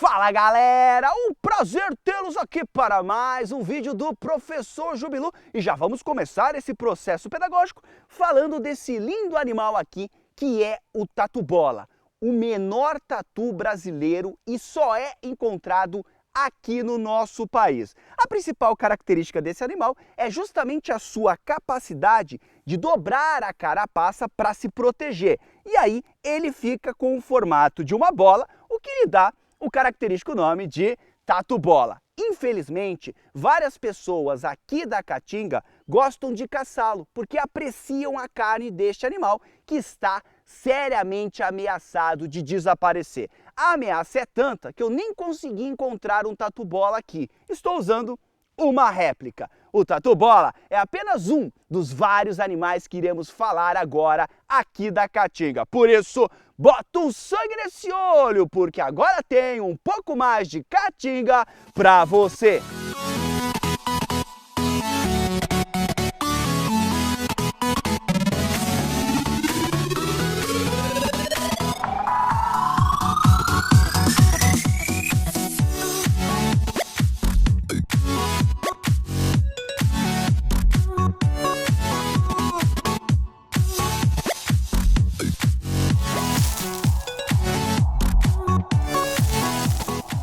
Fala galera, um prazer tê-los aqui para mais um vídeo do Professor Jubilu e já vamos começar esse processo pedagógico falando desse lindo animal aqui que é o tatu-bola, o menor tatu brasileiro e só é encontrado aqui no nosso país. A principal característica desse animal é justamente a sua capacidade de dobrar a carapaça para se proteger e aí ele fica com o formato de uma bola, o que lhe dá o característico nome de tatu-bola. Infelizmente, várias pessoas aqui da Caatinga gostam de caçá-lo, porque apreciam a carne deste animal que está seriamente ameaçado de desaparecer. A ameaça é tanta que eu nem consegui encontrar um tatu-bola aqui. Estou usando uma réplica. O tatu-bola é apenas um dos vários animais que iremos falar agora aqui da Caatinga. Por isso, bota o sangue nesse olho, porque agora tem um pouco mais de Caatinga pra você.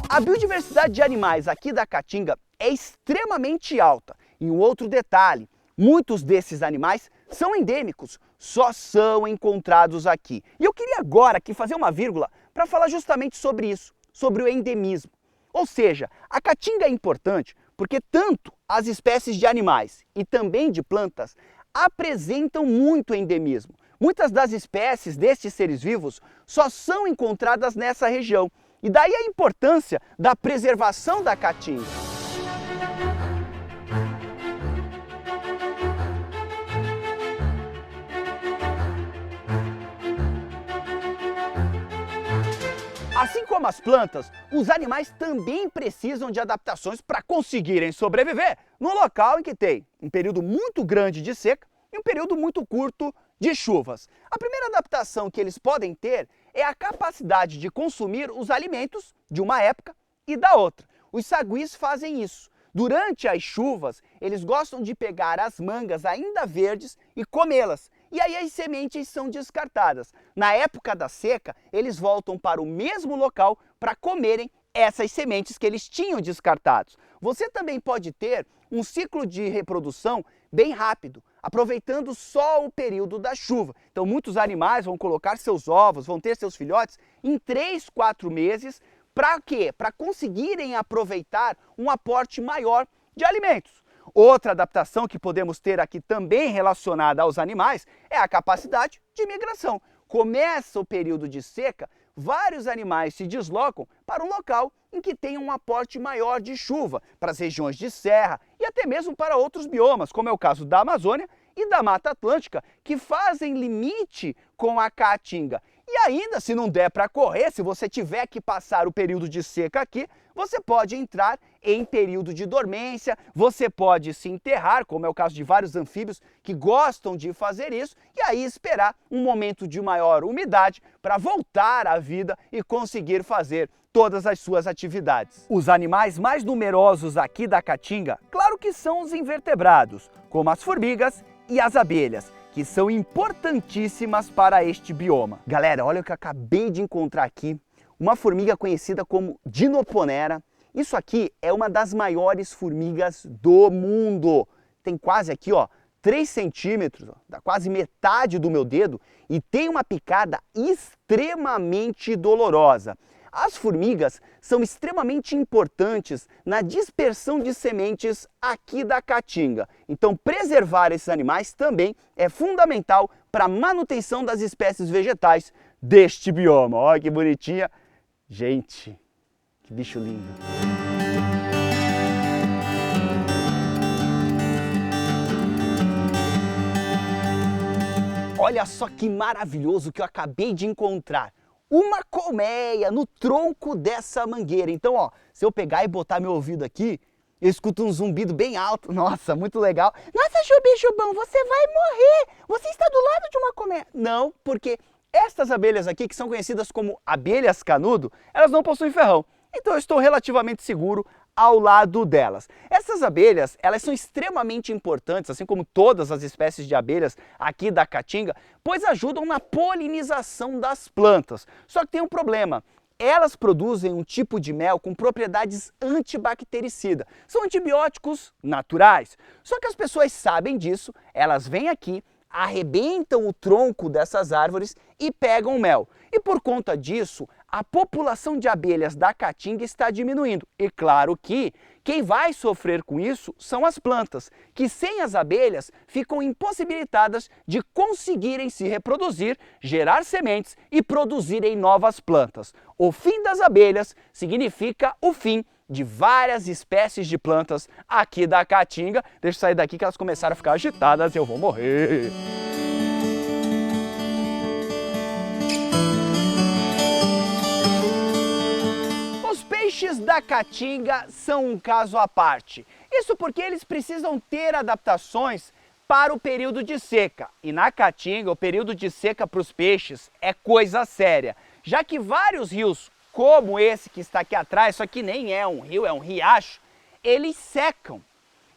A biodiversidade de animais aqui da Caatinga é extremamente alta. E um outro detalhe, muitos desses animais são endêmicos, só são encontrados aqui. E eu queria agora aqui fazer uma vírgula para falar justamente sobre isso, sobre o endemismo. Ou seja, a Caatinga é importante porque tanto as espécies de animais e também de plantas apresentam muito endemismo. Muitas das espécies destes seres vivos só são encontradas nessa região. E daí a importância da preservação da Caatinga. Assim como as plantas, os animais também precisam de adaptações para conseguirem sobreviver no local em que tem um período muito grande de seca e um período muito curto de chuvas. A primeira adaptação que eles podem ter é a capacidade de consumir os alimentos de uma época e da outra. Os saguis fazem isso. Durante as chuvas, eles gostam de pegar as mangas ainda verdes e comê-las. E aí as sementes são descartadas. Na época da seca, eles voltam para o mesmo local para comerem essas sementes que eles tinham descartados. Você também pode ter um ciclo de reprodução bem rápido, aproveitando só o período da chuva. Então muitos animais vão colocar seus ovos, vão ter seus filhotes em 3, 4 meses. Para quê? Para conseguirem aproveitar um aporte maior de alimentos. Outra adaptação que podemos ter aqui também relacionada aos animais é a capacidade de migração. Começa o período de seca, vários animais se deslocam para um local em que tem um aporte maior de chuva, para as regiões de serra e até mesmo para outros biomas, como é o caso da Amazônia e da Mata Atlântica, que fazem limite com a Caatinga. E ainda, se não der para correr, se você tiver que passar o período de seca aqui, você pode entrar em período de dormência, você pode se enterrar, como é o caso de vários anfíbios que gostam de fazer isso, e aí esperar um momento de maior umidade para voltar à vida e conseguir fazer todas as suas atividades. Os animais mais numerosos aqui da Caatinga, claro que são os invertebrados, como as formigas e as abelhas, que são importantíssimas para este bioma. Galera, olha o que eu acabei de encontrar aqui, uma formiga conhecida como Dinoponera. Isso aqui é uma das maiores formigas do mundo. Tem quase aqui, ó, 3 centímetros, dá quase metade do meu dedo e tem uma picada extremamente dolorosa. As formigas são extremamente importantes na dispersão de sementes aqui da Caatinga. Então, preservar esses animais também é fundamental para a manutenção das espécies vegetais deste bioma. Olha que bonitinha. Gente, que bicho lindo. Olha só que maravilhoso que eu acabei de encontrar. Uma colmeia no tronco dessa mangueira. Então, ó, se eu pegar e botar meu ouvido aqui, eu escuto um zumbido bem alto. Nossa, muito legal. Nossa, Jubão, você vai morrer. Você está do lado de uma colmeia. Não, porque Estas abelhas aqui, que são conhecidas como abelhas canudo, elas não possuem ferrão. então eu estou relativamente seguro ao lado delas. Essas abelhas, elas são extremamente importantes, assim como todas as espécies de abelhas aqui da Caatinga, pois ajudam na polinização das plantas. Só que tem um problema. Elas produzem um tipo de mel com propriedades antibactericidas. São antibióticos naturais. Só que as pessoas sabem disso, elas vêm aqui, arrebentam o tronco dessas árvores e pegam mel. E por conta disso, a população de abelhas da Caatinga está diminuindo. E claro que quem vai sofrer com isso são as plantas, que sem as abelhas ficam impossibilitadas de conseguirem se reproduzir, gerar sementes e produzirem novas plantas. O fim das abelhas significa o fim de várias espécies de plantas aqui da Caatinga. Deixa eu sair daqui que elas começaram a ficar agitadas e eu vou morrer. Os peixes da Caatinga são um caso à parte. Isso porque eles precisam ter adaptações para o período de seca. E na Caatinga, o período de seca para os peixes é coisa séria, já que vários rios, como esse que está aqui atrás, isso aqui nem é um rio, é um riacho, eles secam.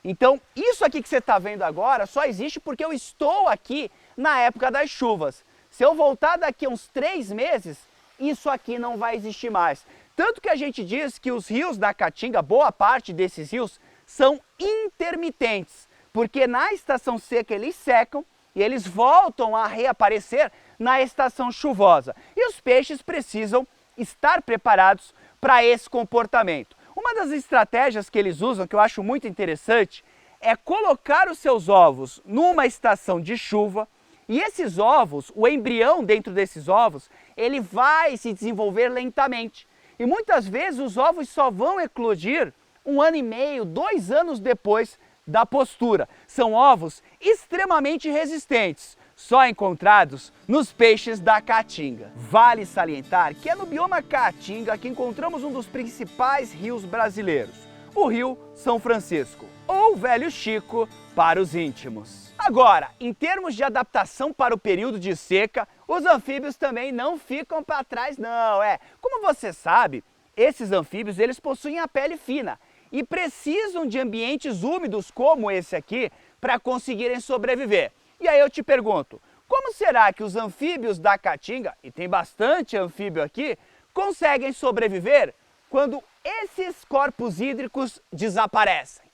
Então, isso aqui que você está vendo agora só existe porque eu estou aqui na época das chuvas. Se eu voltar daqui a uns 3 meses, isso aqui não vai existir mais. Tanto que a gente diz que os rios da Caatinga, boa parte desses rios, são intermitentes, porque na estação seca eles secam e eles voltam a reaparecer na estação chuvosa. E os peixes precisam estar preparados para esse comportamento. Uma das estratégias que eles usam, que eu acho muito interessante, é colocar os seus ovos numa estação de chuva e esses ovos, o embrião dentro desses ovos, ele vai se desenvolver lentamente. E muitas vezes os ovos só vão eclodir 1 ano e meio, 2 anos depois da postura. São ovos extremamente resistentes, só encontrados nos peixes da Caatinga. Vale salientar que é no bioma Caatinga que encontramos um dos principais rios brasileiros, o Rio São Francisco, ou Velho Chico para os íntimos. Agora, em termos de adaptação para o período de seca, os anfíbios também não ficam para trás não, Como você sabe, esses anfíbios eles possuem a pele fina e precisam de ambientes úmidos como esse aqui para conseguirem sobreviver. E aí eu te pergunto, como será que os anfíbios da Caatinga, e tem bastante anfíbio aqui, conseguem sobreviver quando esses corpos hídricos desaparecem?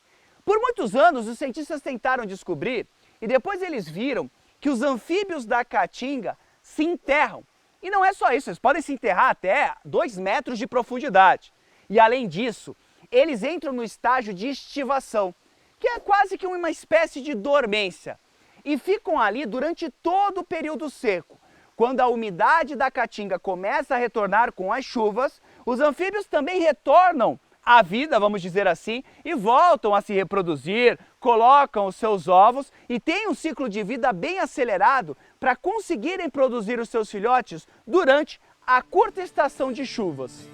Por muitos anos os cientistas tentaram descobrir e depois eles viram que os anfíbios da Caatinga se enterram. E não é só isso, eles podem se enterrar até 2 metros de profundidade. E além disso, eles entram no estágio de estivação, que é quase que uma espécie de dormência. E ficam ali durante todo o período seco. Quando a umidade da Caatinga começa a retornar com as chuvas, os anfíbios também retornam à vida, vamos dizer assim, e voltam a se reproduzir, colocam os seus ovos e têm um ciclo de vida bem acelerado para conseguirem produzir os seus filhotes durante a curta estação de chuvas.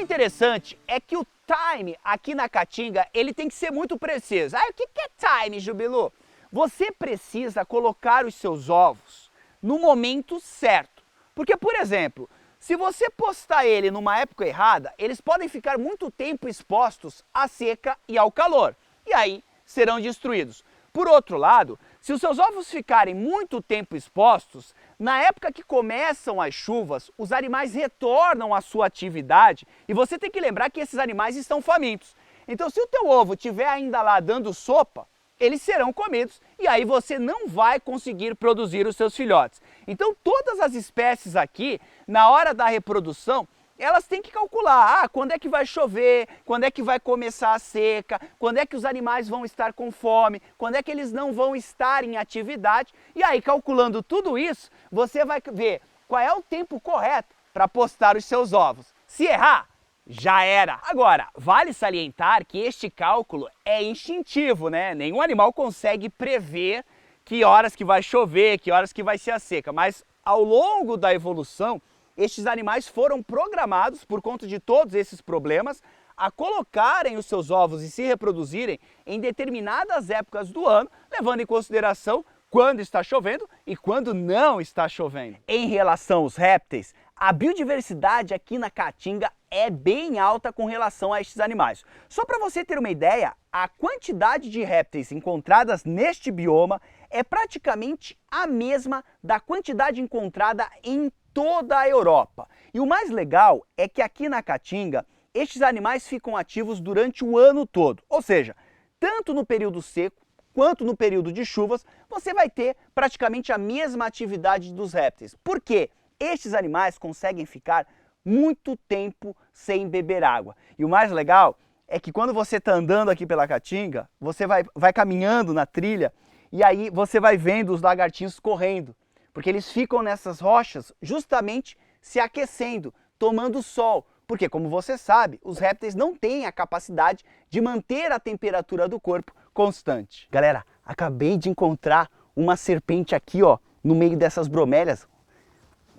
Interessante é que o time aqui na Caatinga ele tem que ser muito preciso. O que é time, Jubilu? Você precisa colocar os seus ovos no momento certo. Porque, por exemplo, se você postar ele numa época errada, eles podem ficar muito tempo expostos à seca e ao calor. E aí serão destruídos. Por outro lado, se os seus ovos ficarem muito tempo expostos, na época que começam as chuvas, os animais retornam à sua atividade e você tem que lembrar que esses animais estão famintos. Então, se o teu ovo estiver ainda lá dando sopa, eles serão comidos e aí você não vai conseguir produzir os seus filhotes. Então, todas as espécies aqui, na hora da reprodução, elas têm que calcular, quando é que vai chover, quando é que vai começar a seca, quando é que os animais vão estar com fome, quando é que eles não vão estar em atividade. E aí, calculando tudo isso, você vai ver qual é o tempo correto para postar os seus ovos. Se errar, já era. Agora, vale salientar que este cálculo é instintivo, né? Nenhum animal consegue prever que horas que vai chover, que horas que vai ser a seca, mas ao longo da evolução, estes animais foram programados, por conta de todos esses problemas, a colocarem os seus ovos e se reproduzirem em determinadas épocas do ano, levando em consideração quando está chovendo e quando não está chovendo. Em relação aos répteis, a biodiversidade aqui na Caatinga é bem alta com relação a estes animais. Só para você ter uma ideia, a quantidade de répteis encontradas neste bioma é praticamente a mesma da quantidade encontrada em toda a Europa. E o mais legal é que aqui na Caatinga, estes animais ficam ativos durante o ano todo. Ou seja, tanto no período seco quanto no período de chuvas, você vai ter praticamente a mesma atividade dos répteis. Por quê? Estes animais conseguem ficar muito tempo sem beber água. E o mais legal é que quando você está andando aqui pela Caatinga, você vai caminhando na trilha e aí você vai vendo os lagartinhos correndo, porque eles ficam nessas rochas justamente se aquecendo, tomando sol. Porque, como você sabe, os répteis não têm a capacidade de manter a temperatura do corpo constante. Galera, acabei de encontrar uma serpente aqui, ó, no meio dessas bromélias.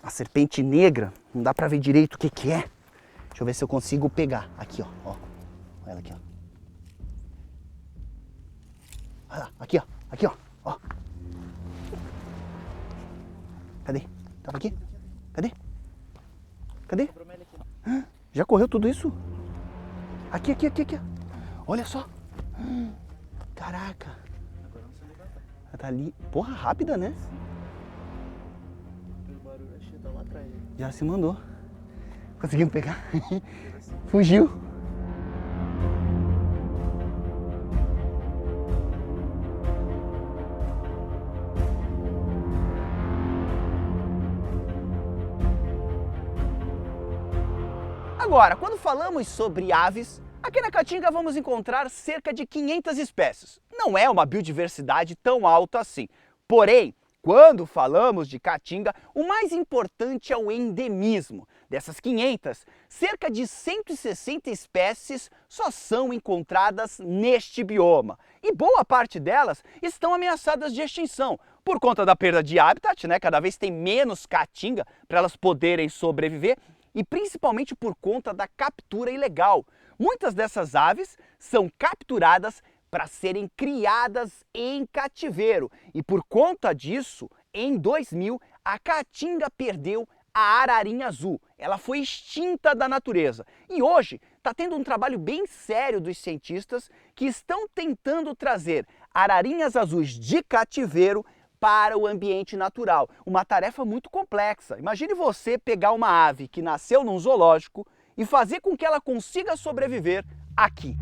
Uma serpente negra, não dá pra ver direito o que que é. Deixa eu ver se eu consigo pegar. Aqui, ó. Olha ela aqui, ó. Olha lá, aqui, ó. Aqui, ó. Cadê? Tava aqui? Cadê? Cadê? Já correu tudo isso? Aqui. Olha só. Caraca. Agora não sei levantar. Ela tá ali. Porra, rápida, né? O barulho achei tá lá atrás. Já se mandou. Conseguimos pegar. Fugiu. Agora, quando falamos sobre aves, aqui na Caatinga vamos encontrar cerca de 500 espécies. Não é uma biodiversidade tão alta assim. Porém, quando falamos de Caatinga, o mais importante é o endemismo. Dessas 500, cerca de 160 espécies só são encontradas neste bioma. E boa parte delas estão ameaçadas de extinção, por conta da perda de habitat, né? Cada vez tem menos caatinga para elas poderem sobreviver, e principalmente por conta da captura ilegal. Muitas dessas aves são capturadas para serem criadas em cativeiro. E por conta disso, em 2000, a Caatinga perdeu a ararinha azul. Ela foi extinta da natureza. E hoje está tendo um trabalho bem sério dos cientistas que estão tentando trazer ararinhas azuis de cativeiro para o ambiente natural. Uma tarefa muito complexa. Imagine você pegar uma ave que nasceu num zoológico e fazer com que ela consiga sobreviver aqui.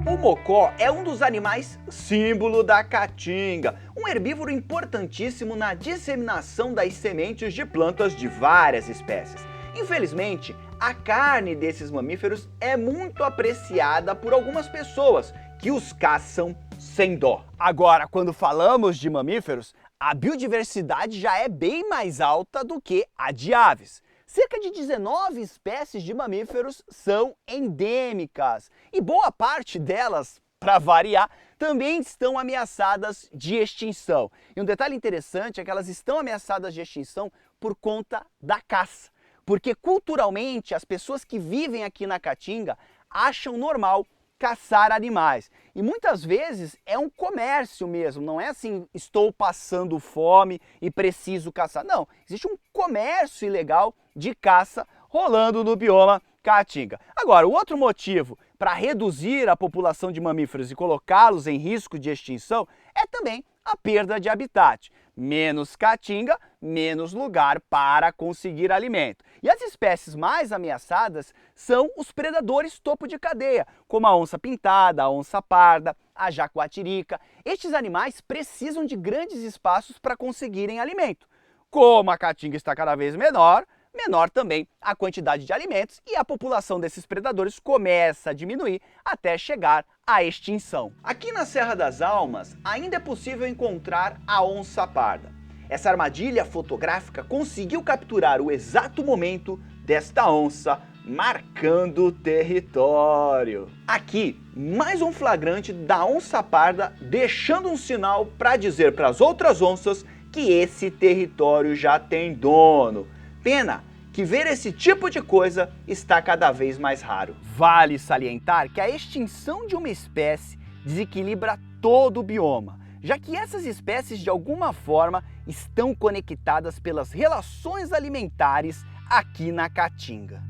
O mocó é um dos animais símbolo da Caatinga, um herbívoro importantíssimo na disseminação das sementes de plantas de várias espécies. Infelizmente, a carne desses mamíferos é muito apreciada por algumas pessoas que os caçam sem dó. Agora, quando falamos de mamíferos, a biodiversidade já é bem mais alta do que a de aves. Cerca de 19 espécies de mamíferos são endêmicas e boa parte delas, para variar, também estão ameaçadas de extinção. E um detalhe interessante é que elas estão ameaçadas de extinção por conta da caça. Porque culturalmente as pessoas que vivem aqui na Caatinga acham normal caçar animais. E muitas vezes é um comércio mesmo, não é assim, estou passando fome e preciso caçar. Não, existe um comércio ilegal de caça rolando no bioma Caatinga. Agora, o outro motivo para reduzir a população de mamíferos e colocá-los em risco de extinção é também a perda de habitat. Menos caatinga, menos lugar para conseguir alimento. E as espécies mais ameaçadas são os predadores topo de cadeia, como a onça pintada, a onça parda, a jaguatirica. Estes animais precisam de grandes espaços para conseguirem alimento. Como a caatinga está cada vez menor, menor também a quantidade de alimentos e a população desses predadores começa a diminuir até chegar à extinção. Aqui na Serra das Almas ainda é possível encontrar a onça parda. Essa armadilha fotográfica conseguiu capturar o exato momento desta onça marcando o território. Aqui, mais um flagrante da onça parda deixando um sinal para dizer para as outras onças que esse território já tem dono. Pena que ver esse tipo de coisa está cada vez mais raro. Vale salientar que a extinção de uma espécie desequilibra todo o bioma, já que essas espécies de alguma forma estão conectadas pelas relações alimentares aqui na Caatinga.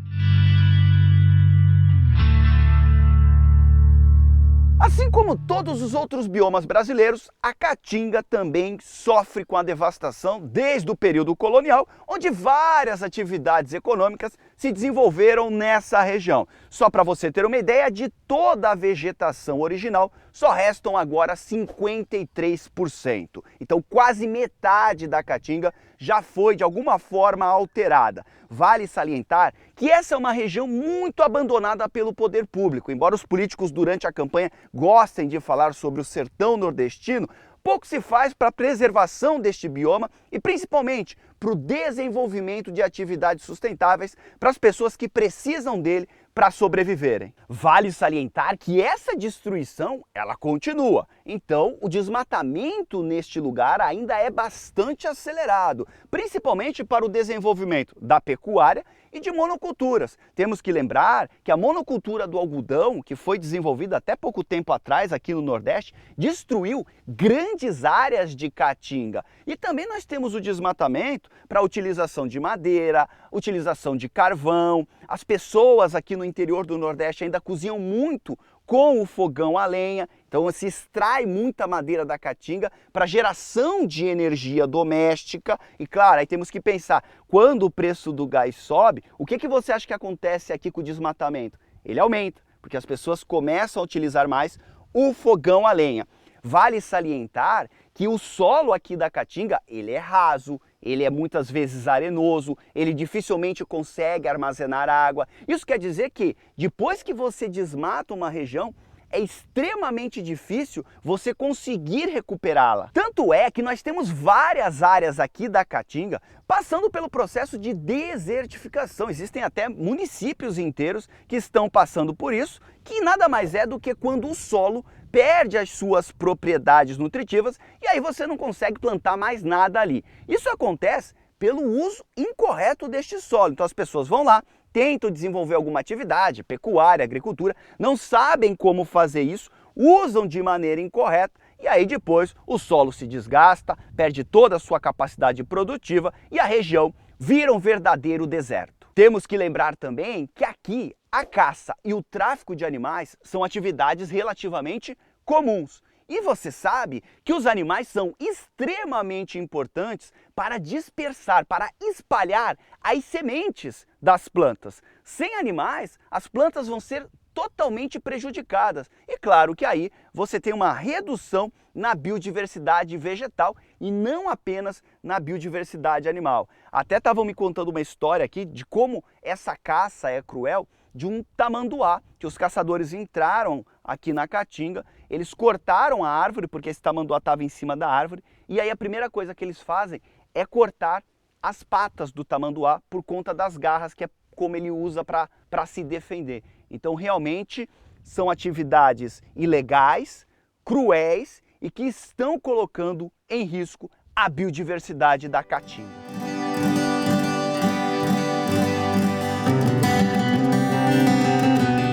Assim como todos os outros biomas brasileiros, a Caatinga também sofre com a devastação desde o período colonial, onde várias atividades econômicas se desenvolveram nessa região. Só para você ter uma ideia, de toda a vegetação original, só restam agora 53%. Então quase metade da Caatinga já foi de alguma forma alterada. Vale salientar que essa é uma região muito abandonada pelo poder público. Embora os políticos durante a campanha gostem de falar sobre o sertão nordestino, pouco se faz para a preservação deste bioma e principalmente para o desenvolvimento de atividades sustentáveis para as pessoas que precisam dele para sobreviverem. Vale salientar que essa destruição, ela continua. Então, o desmatamento neste lugar ainda é bastante acelerado, principalmente para o desenvolvimento da pecuária e de monoculturas. Temos que lembrar que a monocultura do algodão, que foi desenvolvida até pouco tempo atrás aqui no Nordeste, destruiu grandes áreas de Caatinga. E também nós temos o desmatamento para a utilização de madeira, utilização de carvão. As pessoas aqui no interior do Nordeste ainda cozinham muito com o fogão a lenha, então se extrai muita madeira da Caatinga para geração de energia doméstica. E claro, aí temos que pensar, quando o preço do gás sobe, o que você acha que acontece aqui com o desmatamento? Ele aumenta, porque as pessoas começam a utilizar mais o fogão a lenha. Vale salientar que o solo aqui da Caatinga, ele é raso, ele é muitas vezes arenoso, ele dificilmente consegue armazenar água. Isso quer dizer que depois que você desmata uma região, é extremamente difícil você conseguir recuperá-la. Tanto é que nós temos várias áreas aqui da Caatinga passando pelo processo de desertificação. Existem até municípios inteiros que estão passando por isso, que nada mais é do que quando o solo perde as suas propriedades nutritivas e aí você não consegue plantar mais nada ali. Isso acontece pelo uso incorreto deste solo. Então as pessoas vão lá, tentam desenvolver alguma atividade, pecuária, agricultura, não sabem como fazer isso, usam de maneira incorreta e aí depois o solo se desgasta, perde toda a sua capacidade produtiva e a região vira um verdadeiro deserto. Temos que lembrar também que aqui a caça e o tráfico de animais são atividades relativamente comuns. E você sabe que os animais são extremamente importantes para dispersar, para espalhar as sementes das plantas. Sem animais, as plantas vão ser totalmente prejudicadas. E claro que aí você tem uma redução na biodiversidade vegetal e não apenas na biodiversidade animal. Até estavam me contando uma história aqui de como essa caça é cruel, de um tamanduá, que os caçadores entraram aqui na Caatinga, eles cortaram a árvore, porque esse tamanduá estava em cima da árvore, e aí a primeira coisa que eles fazem é cortar as patas do tamanduá por conta das garras, que é como ele usa para se defender. Então realmente são atividades ilegais, cruéis e que estão colocando em risco a biodiversidade da Caatinga.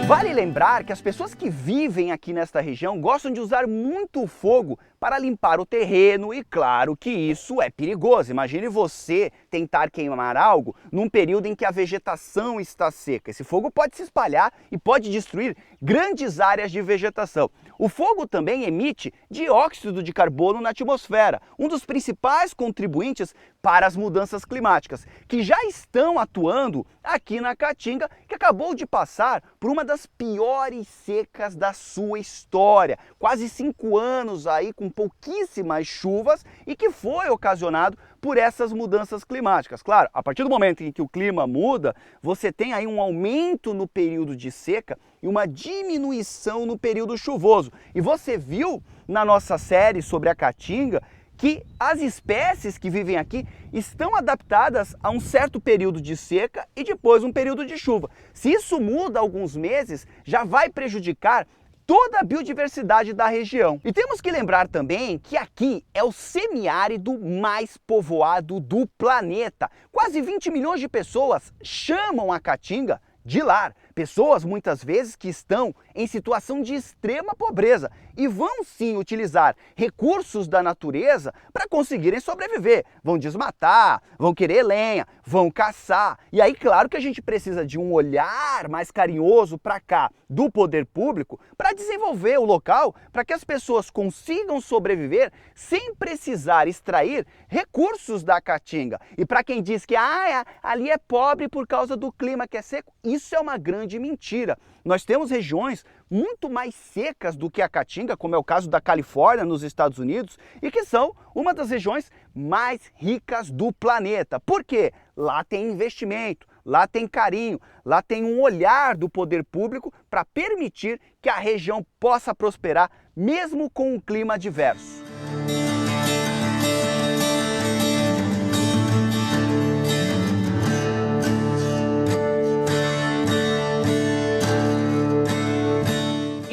Vale lembrar que as pessoas que vivem aqui nesta região gostam de usar muito fogo para limpar o terreno e claro que isso é perigoso. Imagine você tentar queimar algo num período em que a vegetação está seca. Esse fogo pode se espalhar e pode destruir grandes áreas de vegetação. O fogo também emite dióxido de carbono na atmosfera, um dos principais contribuintes para as mudanças climáticas, que já estão atuando aqui na Caatinga, que acabou de passar por uma das piores secas da sua história. Quase 5 anos aí com pouquíssimas chuvas e que foi ocasionado por essas mudanças climáticas. Claro, a partir do momento em que o clima muda, você tem aí um aumento no período de seca e uma diminuição no período chuvoso. E você viu na nossa série sobre a Caatinga que as espécies que vivem aqui estão adaptadas a um certo período de seca e depois um período de chuva. Se isso muda alguns meses, já vai prejudicar toda a biodiversidade da região. E temos que lembrar também que aqui é o semiárido mais povoado do planeta. Quase 20 milhões de pessoas chamam a Caatinga de lar. Pessoas muitas vezes que estão em situação de extrema pobreza e vão sim utilizar recursos da natureza para conseguirem sobreviver. Vão desmatar, vão querer lenha, vão caçar. E aí, claro que a gente precisa de um olhar mais carinhoso para cá do poder público para desenvolver o local para que as pessoas consigam sobreviver sem precisar extrair recursos da Caatinga. E para quem diz que ali é pobre por causa do clima que é seco, isso é uma grande mentira. Nós temos regiões muito mais secas do que a Caatinga, como é o caso da Califórnia, nos Estados Unidos, e que são uma das regiões mais ricas do planeta. Por quê? Lá tem investimento, lá tem carinho, lá tem um olhar do poder público para permitir que a região possa prosperar, mesmo com um clima adverso.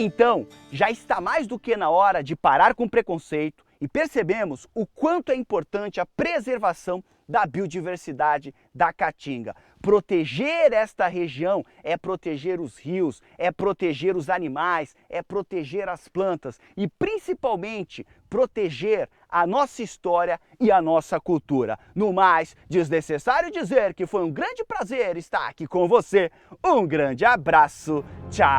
Então, já está mais do que na hora de parar com o preconceito e percebemos o quanto é importante a preservação da biodiversidade da Caatinga. Proteger esta região é proteger os rios, é proteger os animais, é proteger as plantas e principalmente proteger a nossa história e a nossa cultura. No mais, desnecessário dizer que foi um grande prazer estar aqui com você. Um grande abraço. Tchau!